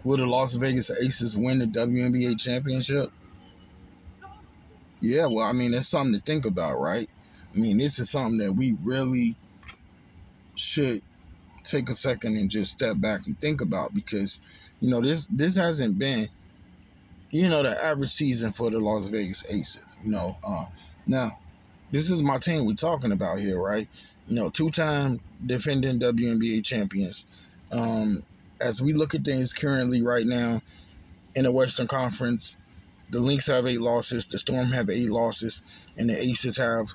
Will the Las Vegas Aces win the WNBA championship? Yeah, well, I mean, it's something to think about, right? I mean, this is something that we really should take a second and just step back and think about because, this hasn't been, the average season for the Las Vegas Aces. Now this is my team we're talking about here, right? Two-time defending WNBA champions. As we look at things currently right now in the Western Conference, the Lynx have 8 losses, the Storm have 8 losses, and the Aces have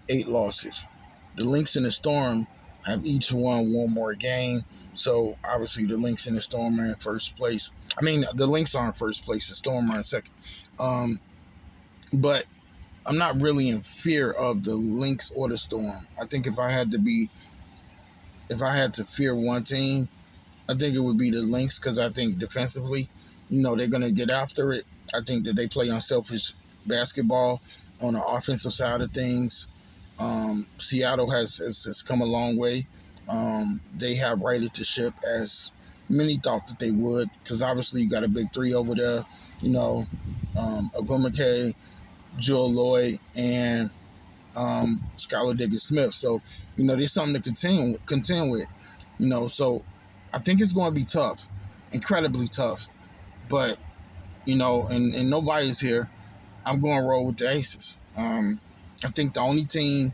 8 losses. The Lynx and the Storm have each won one more game. So, obviously, the Lynx and the Storm are in first place. I mean, the Lynx are in first place. The Storm are in second. But I'm not really in fear of the Lynx or the Storm. I think if I had to fear one team, I think it would be the Lynx because I think defensively, they're going to get after it. I think that they play unselfish basketball on the offensive side of things. Seattle has come a long way. They have righted the ship as many thought that they would because obviously you got a big three over there, Agumake, Joel Lloyd, and Skylar Diggins-Smith. So, there's something to contend with, So I think it's going to be tough, incredibly tough. But, and nobody's here. I'm going to roll with the Aces. I think the only team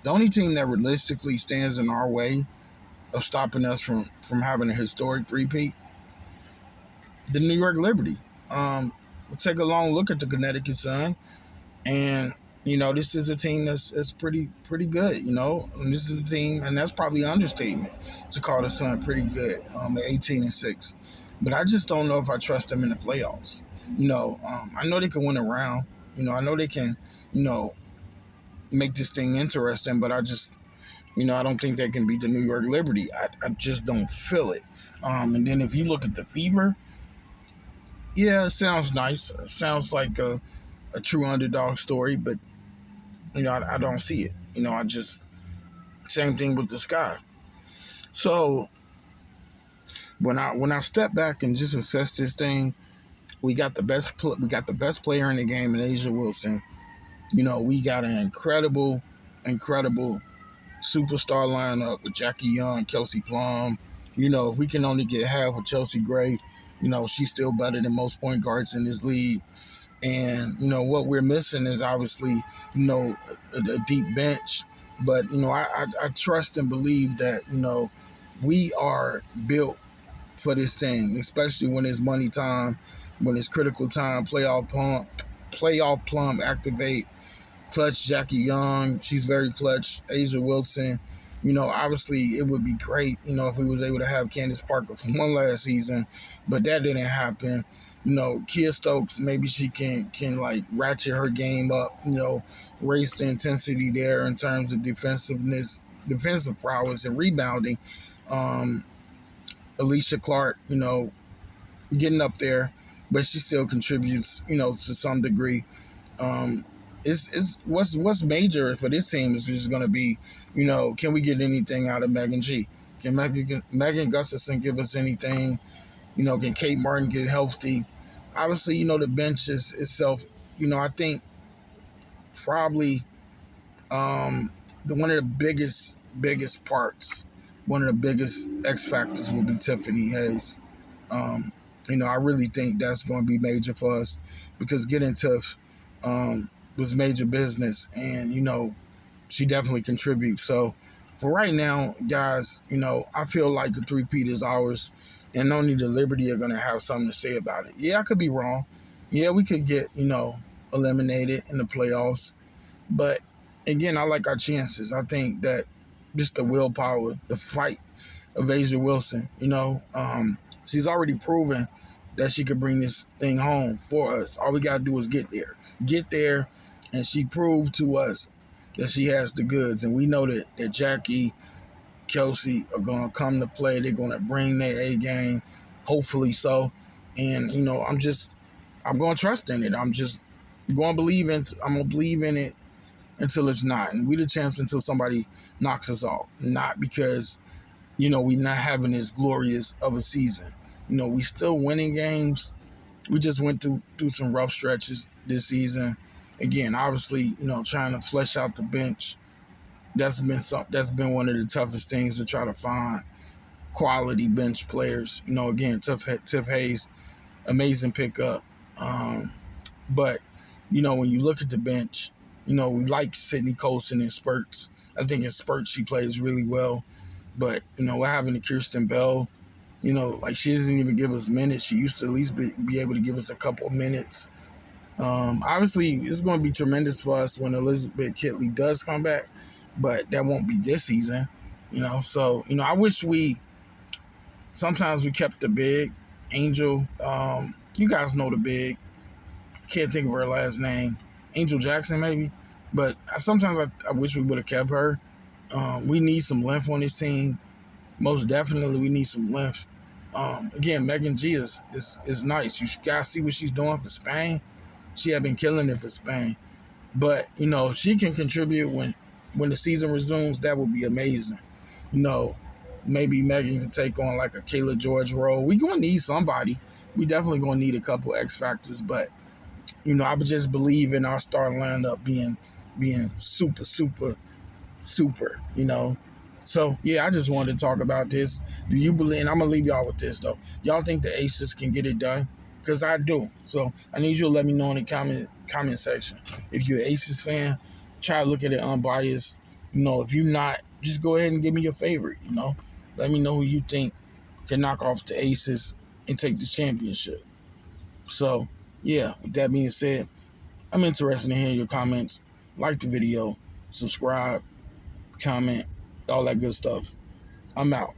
that realistically stands in our way of stopping us from having a historic three-peat, the New York Liberty. We'll take a long look at the Connecticut Sun, and this is a team that's pretty good. And this is a team, and that's probably an understatement to call the Sun pretty good. At 18-6, but I just don't know if I trust them in the playoffs. I know they can win a round. I know they can. Make this thing interesting, but I just, I don't think they can beat the New York Liberty. I just don't feel it. And then if you look at the Fever, yeah, it sounds nice. It sounds like a true underdog story, but, I don't see it. I just, same thing with the Sky. So when I step back and just assess this thing, we got the best player in the game in A'ja Wilson. We got an incredible superstar lineup with Jackie Young, Kelsey Plum. If we can only get half of Chelsea Gray, she's still better than most point guards in this league. And, what we're missing is obviously, a deep bench. But, I trust and believe that, we are built for this thing, especially when it's money time, when it's critical time, playoff plum activate. Clutch Jackie Young, she's very clutch. A'ja Wilson, obviously it would be great, if we was able to have Candace Parker from one last season, but that didn't happen. Kia Stokes, maybe she can like ratchet her game up, raise the intensity there in terms of defensive prowess and rebounding. Alicia Clark, getting up there, but she still contributes, to some degree. It's what's major for this team is just going to be, can we get anything out of Megan G? Can Megan Gustafson give us anything? Can Kate Martin get healthy? Obviously, the bench itself, I think probably one of the biggest parts, one of the biggest X factors will be Tiffany Hayes. I really think that's going to be major for us because getting Tiff was major business, and she definitely contributes. So for right now, guys, I feel like the three-peat is ours, and only the Liberty are going to have something to say about it. Yeah, I could be wrong. Yeah, we could get eliminated in the playoffs, but again, I like our chances. I think that just the willpower, the fight of A'ja Wilson, she's already proven that she could bring this thing home for us. All we got to do is get there. And she proved to us that she has the goods. And we know that Jackie, Kelsey are going to come to play. They're going to bring their A game, hopefully so. And, I'm going to trust in it. I'm just going to believe in it until it's not. And we the champs until somebody knocks us off. Not because, we're not having as glorious of a season. We still winning games. We just went through some rough stretches this season. Again, obviously, trying to flesh out the bench. That's been one of the toughest things to try to find quality bench players. Again, Tiff Hayes, amazing pickup. But when you look at the bench, we like Sydney Colson in spurts. I think in spurts she plays really well. But what happened to Kirsten Bell? Like she doesn't even give us minutes. She used to at least be able to give us a couple of minutes. Obviously, it's going to be tremendous for us when Elizabeth Kitley does come back, but that won't be this season. So I wish sometimes we kept the big Angel. You guys know the big. I can't think of her last name. Angel Jackson, maybe. But sometimes I wish we would have kept her. We need some length on this team. Most definitely, we need some length. Again, Megan G is nice. You guys see what she's doing for Spain. She had been killing it for Spain. But, she can contribute when the season resumes. That would be amazing. Maybe Megan can take on like a Kayla George role. We're going to need somebody. We definitely going to need a couple X factors. But, I would just believe in our starting lineup being super, super, super, So, yeah, I just wanted to talk about this. Do you believe, and I'm going to leave y'all with this, though. Y'all think the Aces can get it done? Because I do. So, I need you to let me know in the comment section. If you're an Aces fan, try to look at it unbiased. If you're not, just go ahead and give me your favorite, Let me know who you think can knock off the Aces and take the championship. So, yeah, with that being said, I'm interested in hearing your comments. Like the video, subscribe, comment, all that good stuff. I'm out.